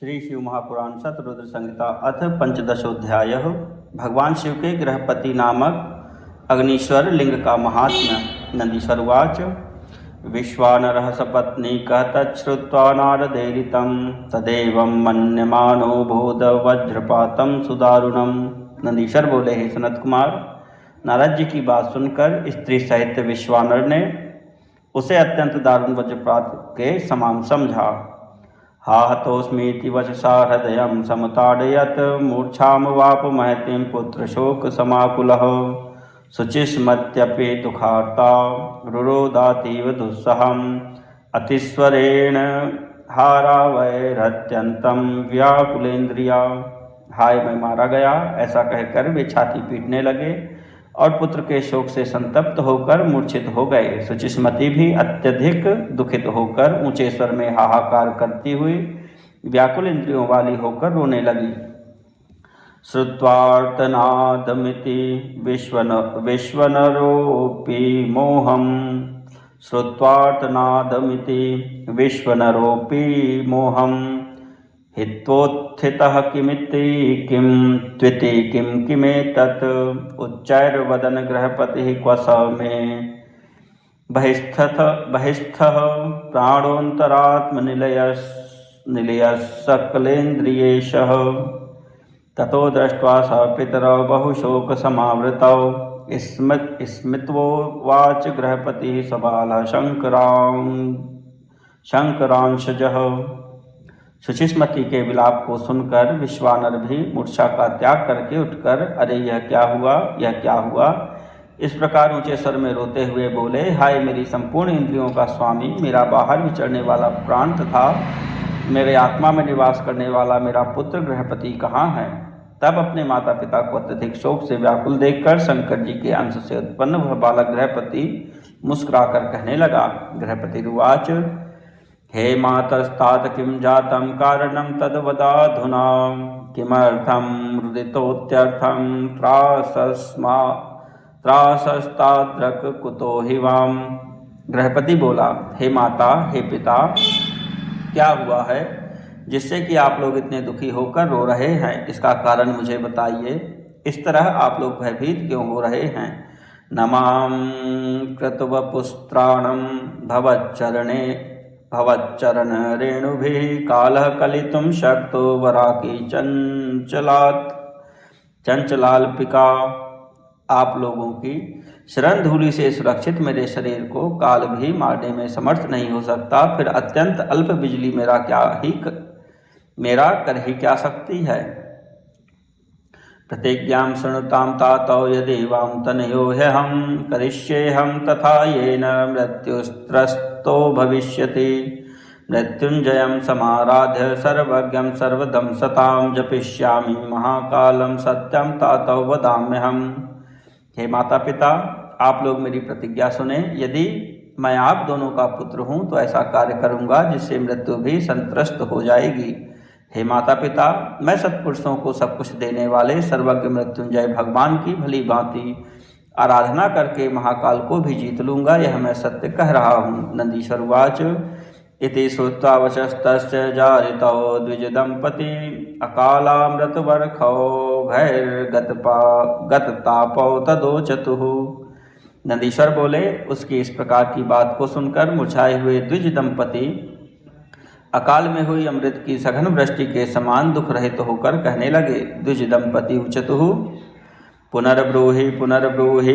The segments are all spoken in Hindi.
श्री शिव महापुराण शतरुद्र संहिता अथ पंचदशोध्याय। भगवान शिव के गृहपति नामक अग्नीश्वर लिंग का महात्म्य। नंदीश्वर उवाच। विश्वानरः सपत्नीकः तच्छ्रुत्वा नारदेरितं तदेवं मन्यमानो भूद वज्रपातं सुदारुणं। नंदीश्वर बोले, हे सनत कुमार, नारद जी की बात सुनकर स्त्री सहित विश्वानर ने उसे अत्यंत दारुण वज्रपात के समान समझा। हा हतोस्मीति वचसा हृदयं समुताडयत् मूर्छामवाप महतीं पुत्र शोक समाकुलः। शुचिस्मत्यपि दुःखार्ता रुरोदातीव दुस्सहम् अतिस्वरेण हारावैरत्यन्तं व्याकुलेन्द्रिया। हाय, मैं मारा गया, ऐसा कहकर वे छाती पीटने लगे और पुत्र के शोक से संतप्त होकर मूर्छित हो गए। शुचिस्मती भी अत्यधिक दुखित होकर ऊंचे स्वर में हाहाकार करती हुई व्याकुल इंद्रियों वाली होकर रोने लगी। श्रुत्वार्तनादमिति विश्वनरोऽपि मोहम् श्रुत्वार्तनादमिति विश्वनरोऽपि मोहम् हित्वोत्थितः किमिति किं त्विति किं किमेतत् उच्चैर्वदन् गृहपतिः क्व स मे बहिस्थः प्राणोऽन्तरात्मनिलयः सकलेन्द्रियेशः। ततो दृष्ट्वा स पितरौ बहुशोकसमावृतौ स्मित्वोवाच गृहपतिः सबालः शङ्करांशजः। शुचिस्मती के विलाप को सुनकर विश्वानर भी मूर्छा का त्याग करके उठकर, अरे यह क्या हुआ, यह क्या हुआ, इस प्रकार ऊंचे स्वर में रोते हुए बोले, हाय मेरी संपूर्ण इंद्रियों का स्वामी, मेरा बाहर विचरने वाला प्राण तथा मेरे आत्मा में निवास करने वाला मेरा पुत्र गृहपति कहाँ है। तब अपने माता पिता को अत्यधिक शोक से व्याकुल देखकर शंकर जी के अंश से उत्पन्न वह बालक गृहपति मुस्कुराकर कहने लगा। गृहपति उवाच। हे मातस्तात किं जातं कारणं तद्वदाधुना किमर्थं रुदितोत्यर्थं त्रासस्ताद्रक कुतो हि वाम। गृहपति बोला, हे माता, हे पिता, क्या हुआ है जिससे कि आप लोग इतने दुखी होकर रो रहे हैं, इसका कारण मुझे बताइए। इस तरह आप लोग भयभीत क्यों हो रहे हैं। नमां कृतवपुस्त्राणं भवच्चरण रेणुभिः कालः कलितुं शक्तो वराकी चंचलाल्पिका। आप लोगों की शरण धूलि से सुरक्षित मेरे शरीर को काल भी मारने में समर्थ नहीं हो सकता, फिर अत्यंत अल्प बिजली मेरा कर ही क्या सकती है। प्रतिज्ञां शृणुतां तातौ यदि वां तनयो ह्यहं करिष्येऽहं तथा येन मृत्युस्त्रस्तो भविष्यति। मृत्युंजयं समाराध्य सर्वज्ञं सर्वदं सतां जपिष्यामि महाकालं सत्यं तातौ वदाम्यहम्। हे माता पिता, आप लोग मेरी प्रतिज्ञा सुने। यदि मैं आप दोनों का पुत्र हूँ तो ऐसा कार्य करूँगा जिससे मृत्यु भी संत्रस्त हो जाएगी। हे माता पिता, मैं सत्पुरुषों को सब कुछ देने वाले सर्वज्ञ मृत्युंजय भगवान की भली भांति आराधना करके महाकाल को भी जीत लूँगा, यह मैं सत्य कह रहा हूँ। नंदीश्वर उवाच। इति श्रुत्वा वचस्तस्य जारितौ द्विजदंपती अकालामृतवर्षौ गततापौ तदोचतुः। नंदीश्वर बोले, उसकी इस प्रकार की बात को सुनकर मुरझाए हुए द्विज दंपति अकाल में हुई अमृत की सघन वृष्टि के समान दुख रहित होकर कहने लगे। द्विज दंपति उचतुः। पुनर्ब्रूहि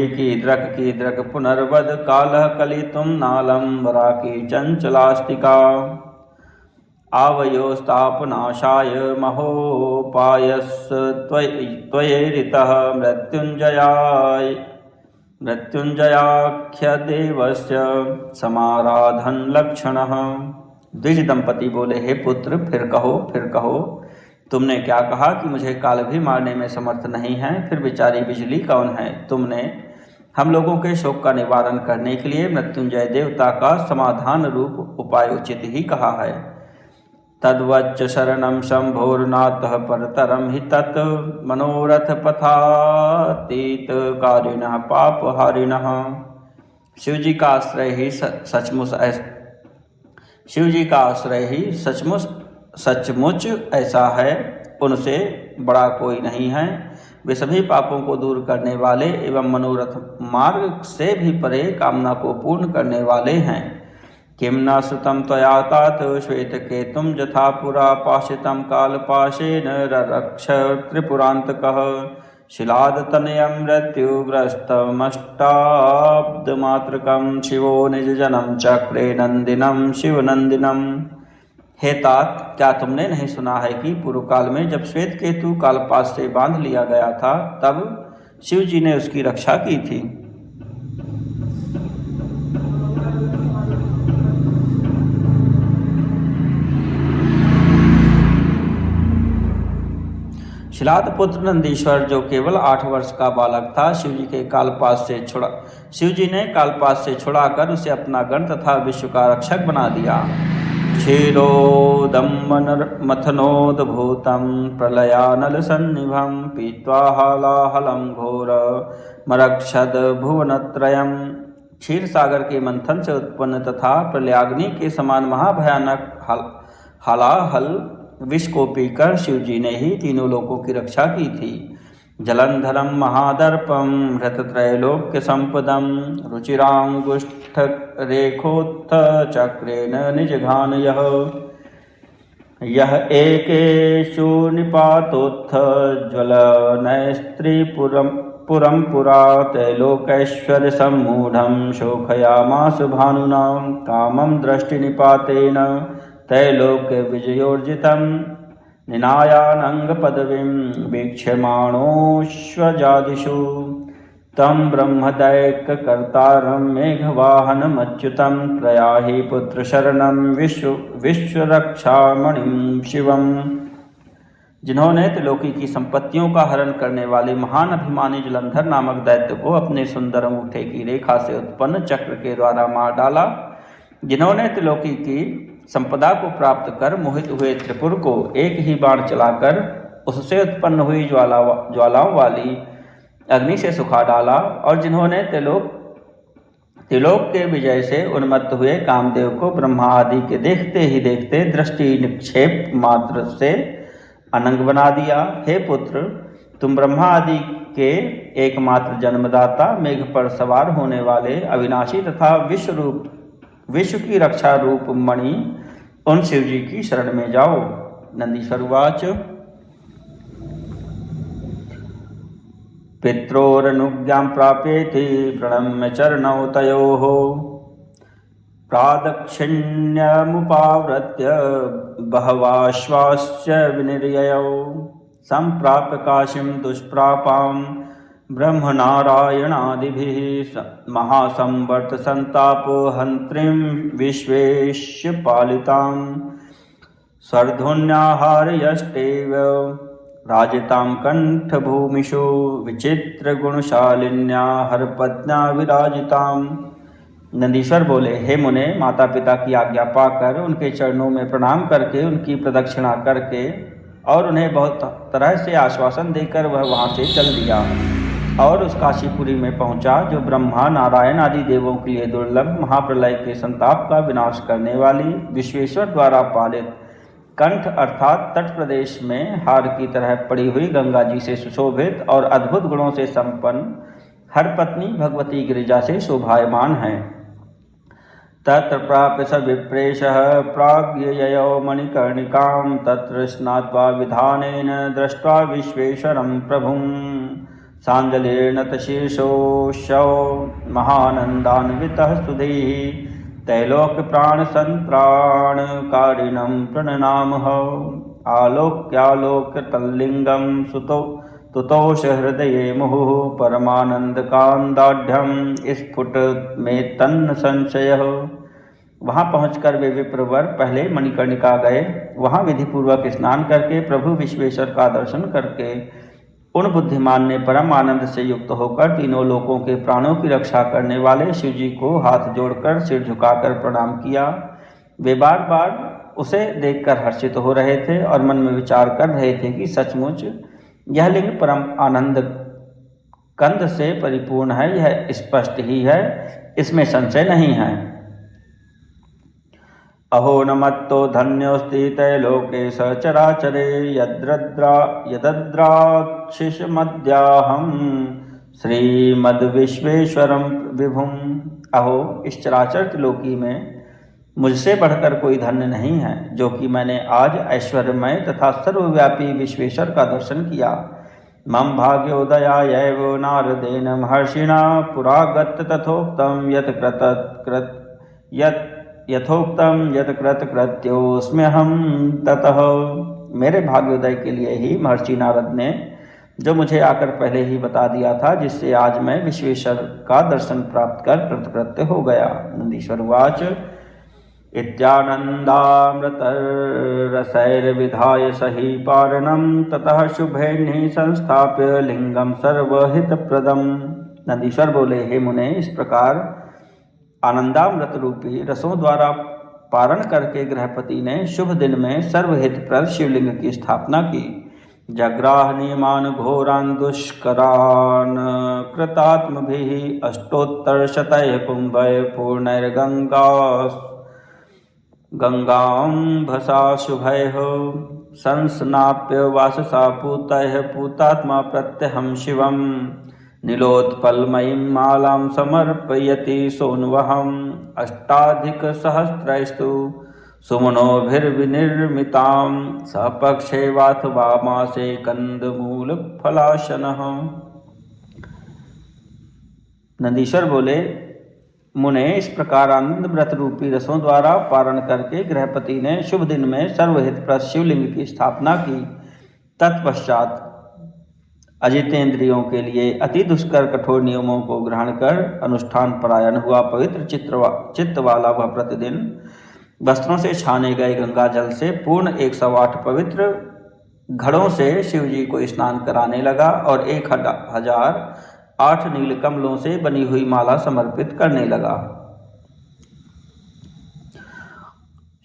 कीदृक् पुनर्वद कालः कलितुं नालं वराकी चंचलास्तिका। आवयोस्तापनाशाय महोपायस्त्वयैरितः मृत्युंजयाख्यदेवस्य समाराधन लक्षणः। द्विज दंपति बोले, हे पुत्र, फिर कहो, तुमने क्या कहा कि मुझे काल भी मारने में समर्थ नहीं है, फिर बेचारी बिजली कौन है। तुमने हम लोगों के शोक का निवारण करने के लिए मृत्युंजय देवता का समाधान रूप उपाय उचित ही कहा है। तद्वच्च शरणं शंभोर्नाथः परतरं हि तत् मनोरथ पथातीत कारिणः पापहारिणः। शिवजी का आश्रय ही सचमुच सचमुच ऐसा है, उनसे बड़ा कोई नहीं है। वे सभी पापों को दूर करने वाले एवं मनोरथ मार्ग से भी परे कामना को पूर्ण करने वाले हैं। किं न श्रुतं त्वया तात श्वेतकेतुं यथा पुरा पाशितं कालपाशेन ररक्ष त्रिपुरान्तकः शिलादतनयं मृत्युग्रस्तमष्टाब्दमात्रकं शिवो निजजनं चक्रे नन्दिनं शिवनन्दिनम्। हे तात, क्या तुमने नहीं सुना है कि पूर्व काल में जब श्वेत केतु कालपाश से बांध लिया गया था, तब शिव जी ने उसकी रक्षा की थी। शिलाद पुत्र नंदीश्वर जो केवल 8 वर्ष का बालक था, शिव जी ने कालपाश से छुड़ाकर उसे अपना गण तथा विश्व का रक्षक बना दिया। क्षीरोदम्मथनोद्भूतं प्रलयानलसन्निभं पीत्वा हालाहलं घोरमरक्षद भुवनत्रयम्। क्षीर सागर के मंथन से उत्पन्न तथा प्रलयाग्नि के समान महाभयानक हालाहल विष को पीकर शिव जी ने ही तीनों लोकों की रक्षा की थी। जलंधरम महादर्पम हृतत्रैलोक्य संपदम रुचिरांगुष्ठ रेखोत्थ चक्रेण निजघान यह एकेषु निपातोत्थ ज्वलनस्त्रीपुरम पुरा त्रैलोकैश्वर्य सम्मूढ़ं शोकयामास भानुना कामं दृष्टिनिपातेन त्रैलोक्य विजयोर्जितं निनायानंगपदवीं वीक्ष्यमाणोऽश्वजादिषु तं ब्रह्मदैककर्तारं मेघवाहनमच्युतं प्रयाहि पुत्रशरणं विश्वरक्षामणिं शिवम्। जिन्होंने त्रिलोकी की संपत्तियों का हरण करने वाले महान अभिमानी जलंधर नामक दैत्य को अपने सुंदर अंगूठे की रेखा से उत्पन्न चक्र के द्वारा मार डाला, जिन्होंने त्रिलोकी की संपदा को प्राप्त कर मोहित हुए त्रिपुर को एक ही बाण चलाकर उससे उत्पन्न हुई ज्वालाओं वाली अग्नि से सुखा डाला, और जिन्होंने त्रिलोक के विजय से उन्मत्त हुए कामदेव को ब्रह्मा आदि के देखते ही देखते दृष्टि निक्षेप मात्र से अनंग बना दिया। हे पुत्र, तुम ब्रह्मा आदि के एकमात्र जन्मदाता, मेघ पर सवार होने वाले अविनाशी तथा विश्व की रक्षा रूप मणि उन शिव जी की शरण में जाओ। नंदीश्वर उवाच पित्रोरनुज्ञां प्राप्येति प्रणम्य चरणौ तयोः प्रादक्षिण्यमुपावृत्य बहवाश्वास्य विनिर्ययौ सम्प्राप्य काशीं दुष्प्रापां ब्रह्मनारायणादिभिः महासंवर्त संतापहन्त्रीं विश्वेशपालितां स्वर्धुन्याहारयष्टेव राजितां कंठभूमिषु विचित्रगुणशालिन्या हरपत्न्या विराजितां। नंदीश्वर बोले, हे मुने, माता पिता की आज्ञा पाकर उनके चरणों में प्रणाम करके उनकी प्रदक्षिणा करके और उन्हें बहुत तरह से आश्वासन देकर वह वहाँ से चल दिया और उस काशीपुरी में पहुँचा जो ब्रह्मा नारायण आदि देवों के लिए दुर्लभ महाप्रलय के संताप का विनाश करने वाली विश्वेश्वर द्वारा पालित कंठ अर्थात तट प्रदेश में हार की तरह पड़ी हुई गंगा जी से सुशोभित और अद्भुत गुणों से संपन्न हर पत्नी भगवती गिरिजा से शोभायमान है। तत्र प्राप्य स विप्रेशः प्राज्ञययो मणिकर्णिकां तत्र स्नात्वा विधानेन दृष्ट्वा विश्वेश्वरं प्रभुं साञ्जलिर्नतशीर्षोऽशौ महानन्दान्वितः सुधीः त्रैलोक्यप्राणसन्त्राणकारिणं प्रणनामः आलोक्यालोक्यतल्लिङ्गं तुतोष हृदये मुहुः परमानंदकांदाढ़ स्फुट में तन्न संशय। वहाँ पहुंचकर वे विप्रवर पहले मणिकर्णिका गए। वहाँ विधिपूर्वक स्नान करके प्रभु विश्वेश्वर का दर्शन करके उन बुद्धिमान ने परम आनंद से युक्त होकर तीनों लोकों के प्राणों की रक्षा करने वाले शिव जी को हाथ जोड़कर सिर झुकाकर प्रणाम किया। वे बार बार उसे देखकर हर्षित हो रहे थे और मन में विचार कर रहे थे कि सचमुच यह लिंग परम आनंद कंद से परिपूर्ण है, यह स्पष्ट ही है, इसमें संशय नहीं है। अहो न मत्तो धन्योऽस्ति त्रैलोके सचराचरे यदद्राक्षिषमद्याहं श्रीमद्विश्वेश्वरं विभुम्। अहो, इस चराचर त्रिलोकी में मुझसे बढ़कर कोई धन्य नहीं है, जो कि मैंने आज ऐश्वर्यमय तथा सर्वव्यापी विश्वेश्वर का दर्शन किया। मम भाग्योदयायैव नारदेन महर्षिणा पुरागत तथोक्तं यत् कृतकृत्योऽस्म्यहं ततः। मेरे भाग्योदय के लिए ही महर्षि नारद ने जो मुझे आकर पहले ही बता दिया था, जिससे आज मैं विश्वेश्वर का दर्शन प्राप्त कर कृतकृत्य हो गया। नंदीश्वर उवाच इत्यानन्दामृतरसैर्विधाय सही पारणं ततः शुभैर्निः संस्थाप्य लिंगम सर्वहितप्रदम्। नंदीश्वर बोले, हे मुने, इस प्रकार आनंदामृत रूपी रसों द्वारा पारण करके गृहपति ने शुभ दिन में सर्वहितप्रद शिवलिंग की स्थापना की। जग्राह नियमान घोरान दुष्करान कृतात्मभिः अष्टोत्तरशतैः कुंभैः पूर्णैर्गंगाम्भसा शुभैः संस्नाप्य वाससा पूतैः पूतात्मा प्रत्यहं शिवम् नीलोत्पलमयीं मालां समर्पयति सोऽन्वहम् अष्टाधिकसहस्रैस्तु सुमनोभिर्विनिर्मितां सपक्षे वाथवा मासे कंदमूलफलाशनः। नंदीश्वर बोले, मुने, इस प्रकार आनंद व्रत रूपी रसों द्वारा पारण करके गृहपति ने शुभ दिन में सर्वहितप्रद शिवलिंग की स्थापना की। तत्पश्चात अजितेंद्रियों के लिए अति दुष्कर कठोर नियमों को ग्रहण कर अनुष्ठान परायण हुआ पवित्र चित्त वाला वह प्रतिदिन वस्त्रों से छाने गए गंगा जल से पूर्ण 108 पवित्र घड़ों से शिवजी को स्नान कराने लगा और 1008 नील कमलों से बनी हुई माला समर्पित करने लगा।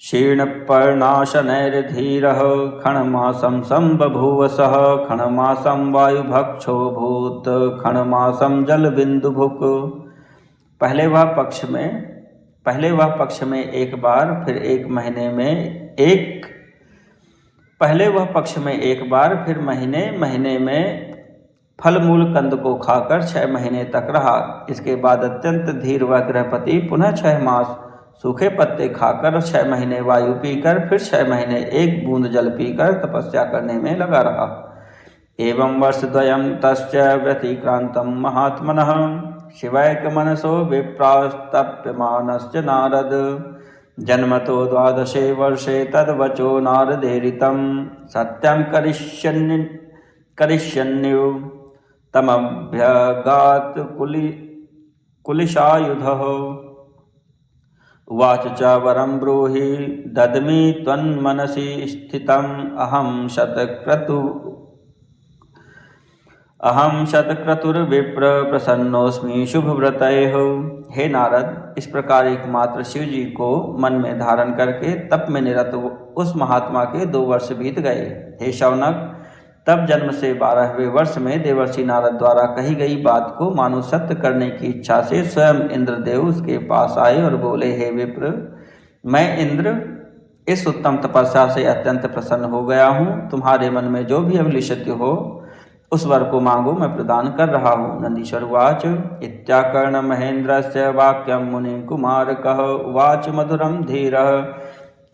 शीर्णपर्णाशनैर्धीरः खणमासं संबभूव सः खणमासं वायुभक्षो भूत खणमासं जलबिंदुभुक्। पहले वह पक्ष में एक बार, फिर एक महीने में फल मूल कंद को खाकर 6 महीने तक रहा। इसके बाद अत्यंत धीर वह गृहपति पुनः 6 मास सूखे पत्ते खाकर 6 महीने वायु पीकर फिर 6 महीने एक बूंद जल पीकर तपस्या करने में लगा रहा। एवं वर्षद्वयं तस्य व्यतिक्रांतं महात्मनः शिवैकमनसो विप्रास्तप्यमानस्य नारद जन्मतो 12 वर्षे तद्वचो नारदेरितं सत्यं करिष्यन्यु तमभ्यगात् कुलिशायुधः। उवाच च वरं ब्रूहि दद्मि त्वन्मनसि स्थितम् अहं शतक्रतुर्विप्र प्रसन्नोऽस्मि शुभव्रतैः। हे नारद, इस प्रकार एकमात्र शिव जी को मन में धारण करके तप में निरत उस महात्मा के 2 वर्ष बीत गए। हे शौनक, तब जन्म से 12वें वर्ष में देवर्षि नारद द्वारा कही गई बात को मानो सत्य करने की इच्छा से स्वयं इंद्रदेव उसके पास आए और बोले, हे विप्र, मैं इंद्र इस उत्तम तपस्या से अत्यंत प्रसन्न हो गया हूँ। तुम्हारे मन में जो भी अभिलाषित हो उस वर को मांगो, मैं प्रदान कर रहा हूँ। नंदीश्वर उवाच इत्याकर्ण महेंद्रस्य वाक्यं मुनि कुमारकः उवाच मधुरं धीरः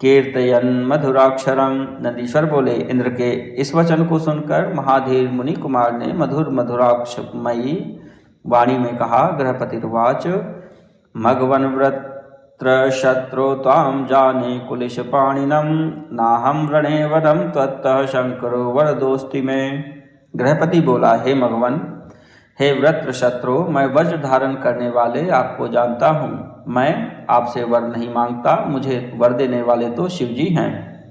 कीर्तयन् मधुराक्षरम। नंदीश्वर बोले, इंद्र के इस वचन को सुनकर महाधीर मुनि कुमार ने मधुराक्षमयी वाणी में कहा। गृहपति उवाच मघवन व्रत्र शत्रो ताम जाने कुलिश पाणिनम नाहम रणे वरम त्वत्तः शंकरो वरदोस्ति में। गृहपति बोला, हे मघवन, हे व्रत्र शत्रु, मैं वज्र धारण करने वाले आपको जानता हूँ। मैं आपसे वर नहीं मांगता, मुझे वर देने वाले तो शिवजी हैं।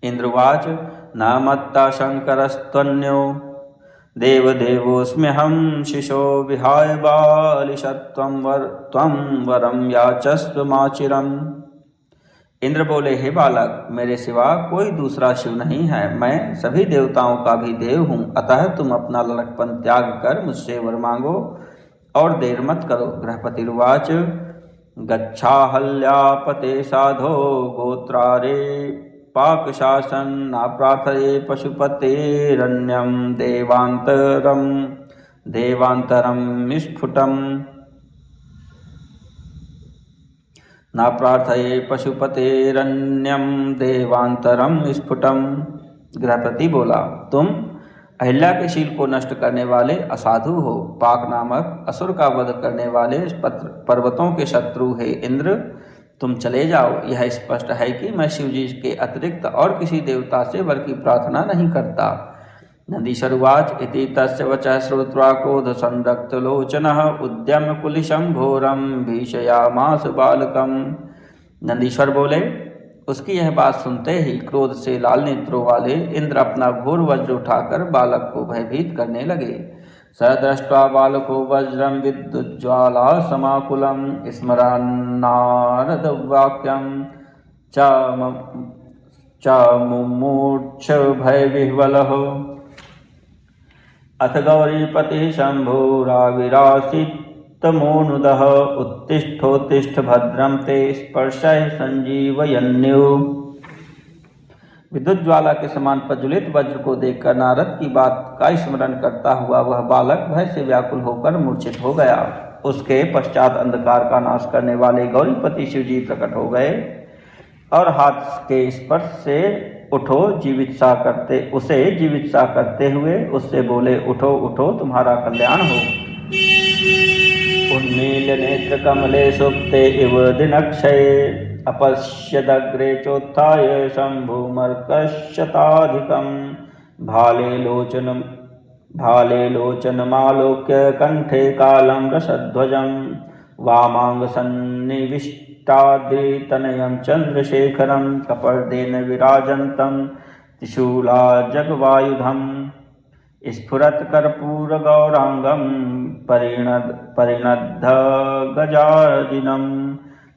इंद्रवाच न मत्ता शंकरस्त्वन्यो देवदेवोऽस्म्यहं शिशो विहाय बालिशत्वं त्वं वरं याचस्व माचिरम्। इंद्र बोले, हे बालक, मेरे सिवा कोई दूसरा शिव नहीं है। मैं सभी देवताओं का भी देव हूँ, अतः तुम अपना लड़कपन त्याग कर मुझसे वर मांगो और देर मत करो। गृहपति उवाच गच्छाहल्यापते साधो गोत्रारे पाकशासन न प्रार्थये पशुपतेरन्यं देवान्तरं स्फुटम् न प्रार्थये पशुपतेरन्यं देवान्तरं स्फुटम्। गृहपति बोला, तुम अहिल्या के शील को नष्ट करने वाले असाधु हो, पाक नामक असुर का वध करने वाले पर्वतों के शत्रु हे इंद्र, तुम चले जाओ। यह स्पष्ट है कि मैं शिवजी के अतिरिक्त और किसी देवता से वर की प्रार्थना नहीं करता। नंदीश्वरुवाच इति तस्य वचः श्रुत्वा क्रोध संरक्त लोचनः उद्यम्य कुलिशं घोरं भीषयामास बालकम्। नंदीश्वर बोले, उसकी यह बात सुनते ही क्रोध से लाल नेत्रों वाले इंद्र अपना घोर वज्र उठाकर बालक को भयभीत करने लगे। स दृष्ट्वा बालको वज्रं विद्युज्ज्वाला समाकुलं स्मरन्नारदवाक्यं च मुमूर्छ भयविह्वलः। अथ गौरीपतिः शम्भुराविरासीत्तमोनुदः उत्तिष्ठोत्तिष्ठ भद्रं ते स्पर्शय संजीवयन्यु। विद्युत ज्वाला के समान प्रज्वलित वज्र को देखकर नारद की बात का स्मरण करता हुआ वह बालक भय से व्याकुल होकर मूर्छित हो गया। उसके पश्चात अंधकार का नाश करने वाले गौरीपति शिवजी प्रकट हो गए और हाथ के स्पर्श से उसे जीवित सा करते हुए उससे बोले, उठो उठो, तुम्हारा कल्याण हो। उन्मील नेत्र कमले सुप्ते इव दिनक्षये अपश्यदग्रे चोत्थाय शम्भुमर्कशताधिकं भाले लोचनमालोक्य कंठे कालं रसध्वजं वामाङ्गसन्निविष्टाद्रितनयं चन्द्रशेखरं कपर्देन विराजन्तं त्रिशूलाजगवायुधं स्फुरत् कर्पूरगौराङ्गं परिणद्ध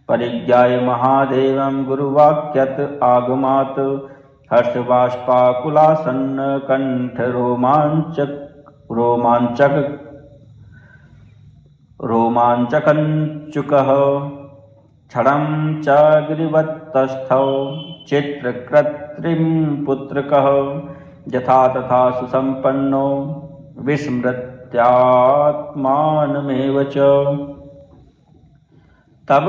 परिज्ञाय महादेवं गुरुवाक्यत आगमात् हर्षबाष्पाकुलासन्न कंठ रोमाञ्चकञ्चुकः क्षणं च गिरिवत्तस्थौ चित्रकृत्रिं पुत्रकः यथा तथा सुसम्पन्नो विस्मृत्यात्मानमेव च। तब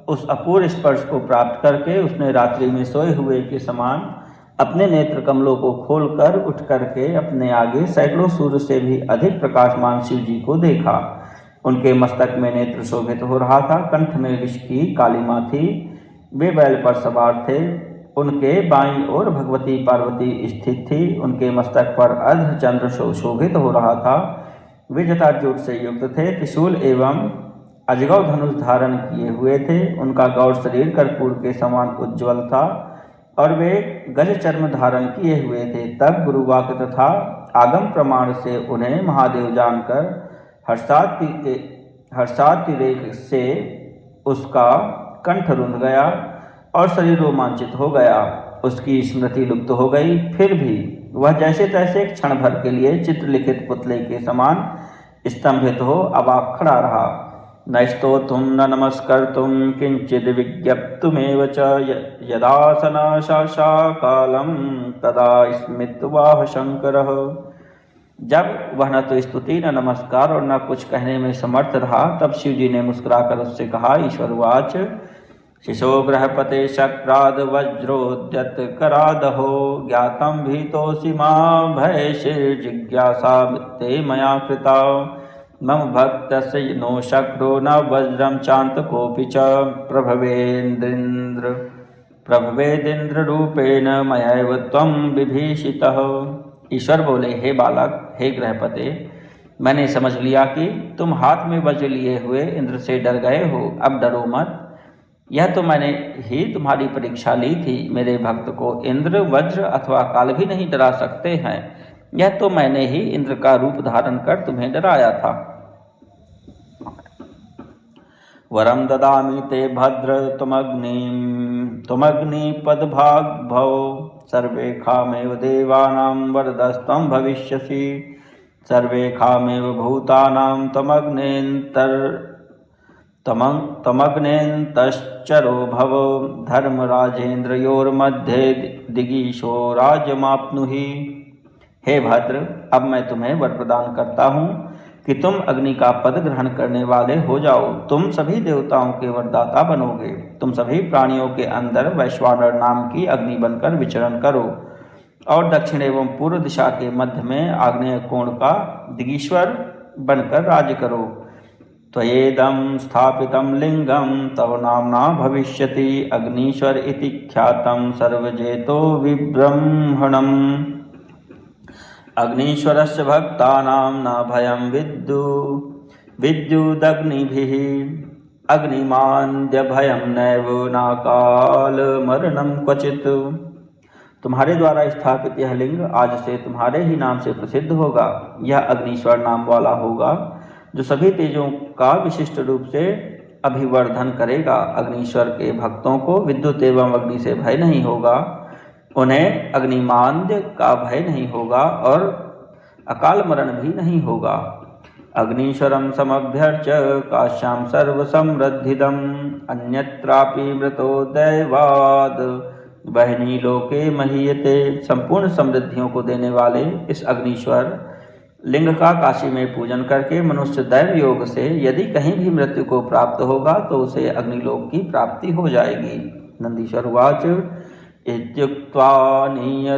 उस अपूर्व स्पर्श को प्राप्त करके उसने रात्रि में सोए हुए के समान अपने नेत्र कमलों को खोलकर उठ करके अपने आगे सैकड़ों सूर्य से भी अधिक प्रकाशमान शिव जी को देखा। उनके मस्तक में नेत्र शोभित हो रहा था, कंठ में विष की कालिमा थी, वे बैल पर सवार थे। उनके बाईं ओर भगवती पार्वती स्थित थी, उनके मस्तक पर अर्ध चंद्र शोभित हो रहा था। वे जटाजूट से युक्त थे, त्रिशूल एवं अजगव धनुष धारण किए हुए थे। उनका गौर शरीर कर्पूर के समान उज्ज्वल था और वे गज चर्म धारण किए हुए थे। तब गुरुवाक्य तथा आगम प्रमाण से उन्हें महादेव जानकर हर्षातिरेक से उसका कंठ रुंध गया और शरीर रोमांचित हो गया। उसकी स्मृति लुप्त हो गई, फिर भी वह जैसे तैसे क्षण भर के लिए चित्रलिखित पुतले के समान स्तंभित हो अवाक खड़ा रहा। न स्तोतुं न नमस्कर्तुं किंचिद विज्ञप्तुमेव च यदासनाशाशा कालं तदा स्मितवाह शंकरः। जब वह न तो स्तुति न नमस्कार और न कुछ कहने में समर्थ रहा, तब शिवजी ने मुस्कुराकर उससे कहा, ईश्वरवाच शिशो गृहपते शक्राद वज्रोद्यत करादहो ज्ञातं भीतोऽसि मां भयशिर्जिज्ञासा ते मया कृता मम भक्तस्य नो शक्रो न वज्रं चान्तकोऽपि च प्रभवेदिन्द्र रूपेण मयैव त्वं विभीषितः। ईश्वर बोले, हे बालक, हे गृहपते, मैंने समझ लिया कि तुम हाथ में वज्र लिए हुए इंद्र से डर गए हो। अब डरो मत, यह तो मैंने ही तुम्हारी परीक्षा ली थी। मेरे भक्त को इंद्र, वज्र अथवा काल भी नहीं डरा सकते हैं। यह तो मैंने ही इंद्र का रूप धारण कर तुम्हें डराया था। वरम ददामि ते भद्र तुमग्निपदभाग्भौ सर्वे खामेव देवानां वरदस्तं भविष्यसि सर्वे खामेव भूतानां त्वमग्नेन्तर् तमग्नेन्तश्चरो भव धर्मराजेन्द्रयोर्मध्ये दिगीशो राज्यमाप्नुहि। हे भद्र, अब मैं तुम्हें वर प्रदान करता हूँ कि तुम अग्नि का पद ग्रहण करने वाले हो जाओ। तुम सभी देवताओं के वरदाता बनोगे। तुम सभी प्राणियों के अंदर वैश्वानर नाम की अग्नि बनकर विचरण करो और दक्षिण एवं पूर्व दिशा के मध्य में आग्नेय कोण का दिगीश्वर बनकर राज्य करो। त्वयेदं स्थापितं लिंगं तव नाम्ना भविष्यति अग्नीश्वर इति ख्यातं सर्वजेतो विब्रह्मणम्। अग्नीश्वरस्य भक्तानां न भयं विद्युदग्निभिः अग्निमान्द्य भयं नैव नाकालमरणं क्वचित्। तुम्हारे द्वारा स्थापित यह लिंग आज से तुम्हारे ही नाम से प्रसिद्ध होगा। यह अग्नीश्वर नाम वाला होगा जो सभी तेजों का विशिष्ट रूप से अभिवर्धन करेगा। अग्नीश्वर के भक्तों को विद्युत एवं अग्नि से भय नहीं होगा, उन्हें अग्निमान्द्य का भय नहीं होगा और अकाल मरण भी नहीं होगा। अग्नीश्वरं समभ्यर्च्य काश्यां सर्वसमृद्धिदम् अन्यत्रापि मृतो दैवाद वहनी लोके महीयते। संपूर्ण समृद्धियों को देने वाले इस अग्नीश्वर लिंग का काशी में पूजन करके मनुष्य दैव योग से यदि कहीं भी मृत्यु को प्राप्त होगा तो उसे अग्निलोक की प्राप्ति हो जाएगी। नंदीश्वर उवाच इत्युक्त्वा नीय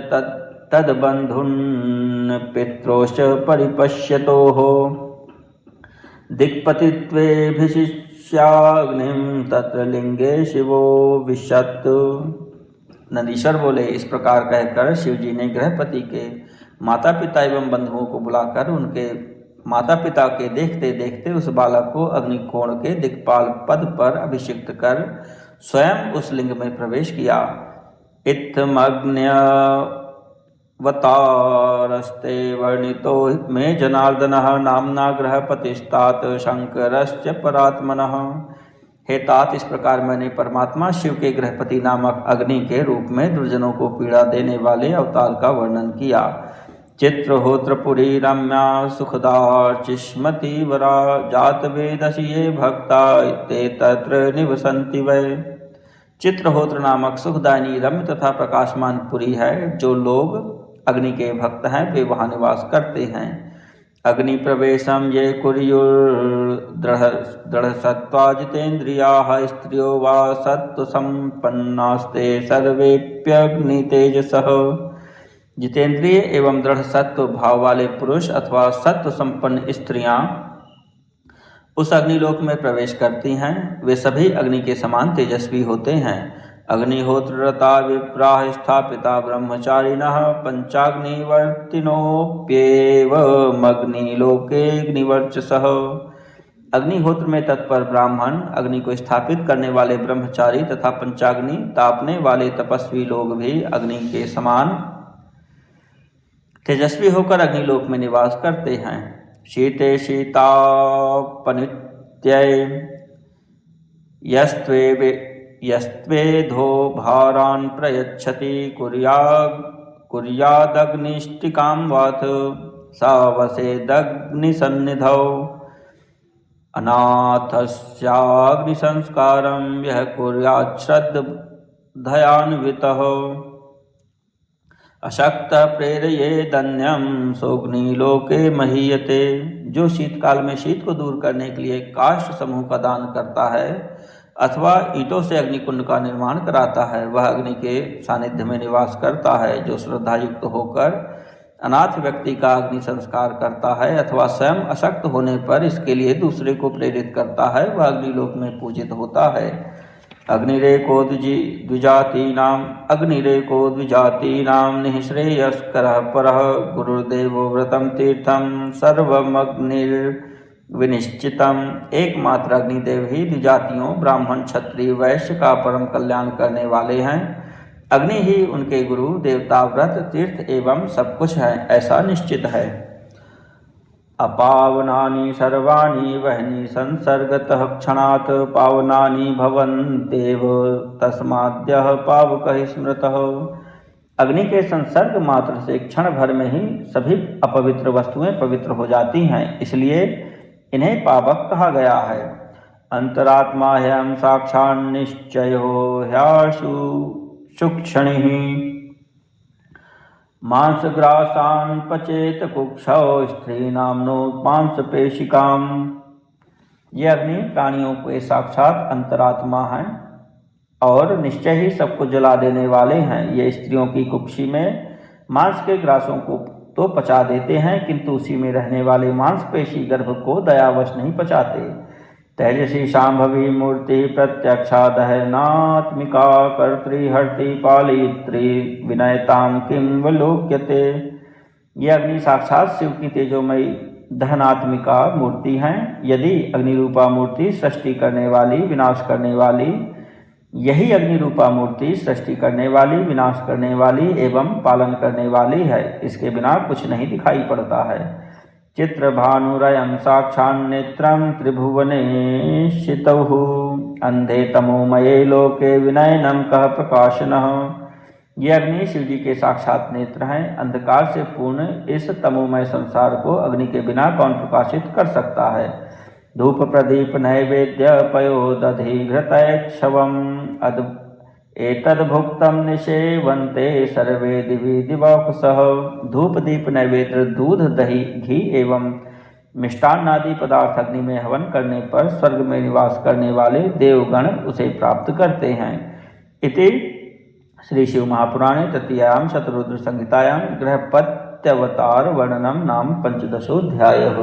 तद्बन्धुन् पित्रोश्च परिपश्यतोः दिक्पतित्वेऽभिशिष्याग्निं तत्र लिंगे शिवो विशत्। नंदीश्वर बोले, इस प्रकार कहकर शिवजी ने गृहपति के माता पिता एवं बंधुओं को बुलाकर उनके माता पिता के देखते देखते उस बालक को अग्निकोण के दिक्पाल पद पर अभिषिक्त कर स्वयं उस लिंग में प्रवेश किया। इत्थमग्न्यवतारस्ते वर्णितो मे जनार्दनः नाम्ना गृहपतिस्तात शंकरश्च परात्मनः। हे तात, इस प्रकार मैंने परमात्मा शिव के गृहपति नामक अग्नि के रूप में दुर्जनों को पीड़ा देने वाले अवतार का वर्णन किया। चित्रहोत्रपुरी रम्या सुखदार्चिष्मती वरा जातवेदसि ये भक्ता ते तत्र निवसन्ति वै। चित्रहोत्र नामक सुखदायिनी रम्य तथा प्रकाशमान पुरी है। जो लोग अग्नि के भक्त हैं वे वहाँ निवास करते हैं। अग्नि प्रवेशम ये कुर्युर्दृढ़सत्त्वा जितेन्द्रियाः स्त्रियो वा सत्त्वसम्पन्नास्ते सर्वेप्यग्नितेजसः। जितेंद्रिय एवं दृढ़ सत्व भाव वाले पुरुष अथवा सत्व संपन्न स्त्रियां उस अग्निलोक में प्रवेश करती हैं। वे सभी अग्नि के समान तेजस्वी होते हैं। अग्निहोत्ररता विप्राः स्थापिता ब्रह्मचारिणः पंचाग्निवर्तिनोऽप्येवमग्निलोकेऽग्निवर्चसः। अग्निहोत्र में तत्पर ब्राह्मण, अग्नि को स्थापित करने वाले ब्रह्मचारी तथा पंचाग्नि तापने वाले तपस्वी लोग भी अग्नि के समान तेजस्वी होकर अग्निलोक में निवास करते हैं। शीते शीतापनित्यै यस्त्वेधो भारान् प्रयच्छति कुर्यादग्निष्टिकां वात सा वसेदग्निसन्निधौ। अनाथस्याग्निसंस्कारं यः कुर्यात् श्रद्धयान्वितः अशक्त प्रेरयेदन्यं सोऽग्निलोके महीयते। जो शीतकाल में शीत को दूर करने के लिए काष्ठ समूह का दान करता है अथवा ईंटों से अग्निकुंड का निर्माण कराता है, वह अग्नि के सानिध्य में निवास करता है। जो श्रद्धायुक्त होकर अनाथ व्यक्ति का अग्नि संस्कार करता है अथवा स्वयं अशक्त होने पर इसके लिए दूसरे को प्रेरित करता है, वह अग्निलोक में पूजित होता है। अग्निरेको द्विजातीनां निःश्रेयस्करः परः गुरुर्देवो व्रतं तीर्थं सर्वमग्निर्विनिश्चितम्। एकमात्र अग्निदेव ही द्विजातियों ब्राह्मण क्षत्रिय वैश्य का परम कल्याण करने वाले हैं। अग्नि ही उनके गुरु देवता व्रत तीर्थ एवं सब कुछ है, ऐसा निश्चित है। अपावनानि सर्वाणि वह्नि संसर्गतः क्षणात् पावनानि भवन्त्येव तस्माद्यः पावकः स्मृतः। अग्नि के संसर्ग मात्र से क्षण भर में ही सभी अपवित्र वस्तुएं पवित्र हो जाती हैं, इसलिए इन्हें पावक कहा गया है। अंतरात्मा ह्यहं साक्षान्निश्चयो ह्याशु सूक्षणिः मांसग्रासान् पचेत कुक्षौ स्त्रीणां नो मांसपेशिकाम्। ये अग्नि प्राणियों के साक्षात अंतरात्मा हैं और निश्चय ही सबको जला देने वाले हैं। ये स्त्रियों की कुक्षी में मांस के ग्रासों को तो पचा देते हैं, किंतु उसी में रहने वाले मांसपेशी गर्भ को दयावश नहीं पचाते। तेजसी शांभवी मूर्ति प्रत्यक्षा दहनात्मिका कर्तृहर्ति पालित्री विनयताम किं वलोक्यते। ये अग्नि साक्षात शिव की तेजोमयी दहनात्मिका मूर्ति हैं। यदि अग्निरूपा मूर्ति सृष्टि करने वाली, विनाश करने वाली, यही अग्निरूपा मूर्ति सृष्टि करने वाली, विनाश करने वाली एवं पालन करने वाली है, इसके बिना कुछ नहीं दिखाई पड़ता है। चित्रभानुरयं साक्षान्नेत्रं त्रिभुवनेशितौः अंधे तमोमये लोके विनयनं कः प्रकाशनः। ये अग्नि शिव जी के साक्षात नेत्र हैं। अंधकार से पूर्ण इस तमोमय संसार को अग्नि के बिना कौन प्रकाशित कर सकता है। धूप प्रदीप नैवेद्य पयो दधि घृतैक्षवम् एतद्भुक्तं निषेवन्ते सर्वे दिवि दिवौकसः। धूप दीप नैवेद्य दूध दही घी एवं मिष्टान्न आदि पदार्थ अग्नि में हवन करने पर स्वर्ग में निवास करने वाले देवगण उसे प्राप्त करते हैं। इति श्री शिव महापुराणे तृतीयायां शतरुद्र संहितायां गृहपत्यवतार वर्णनम नाम 15 अध्यायः।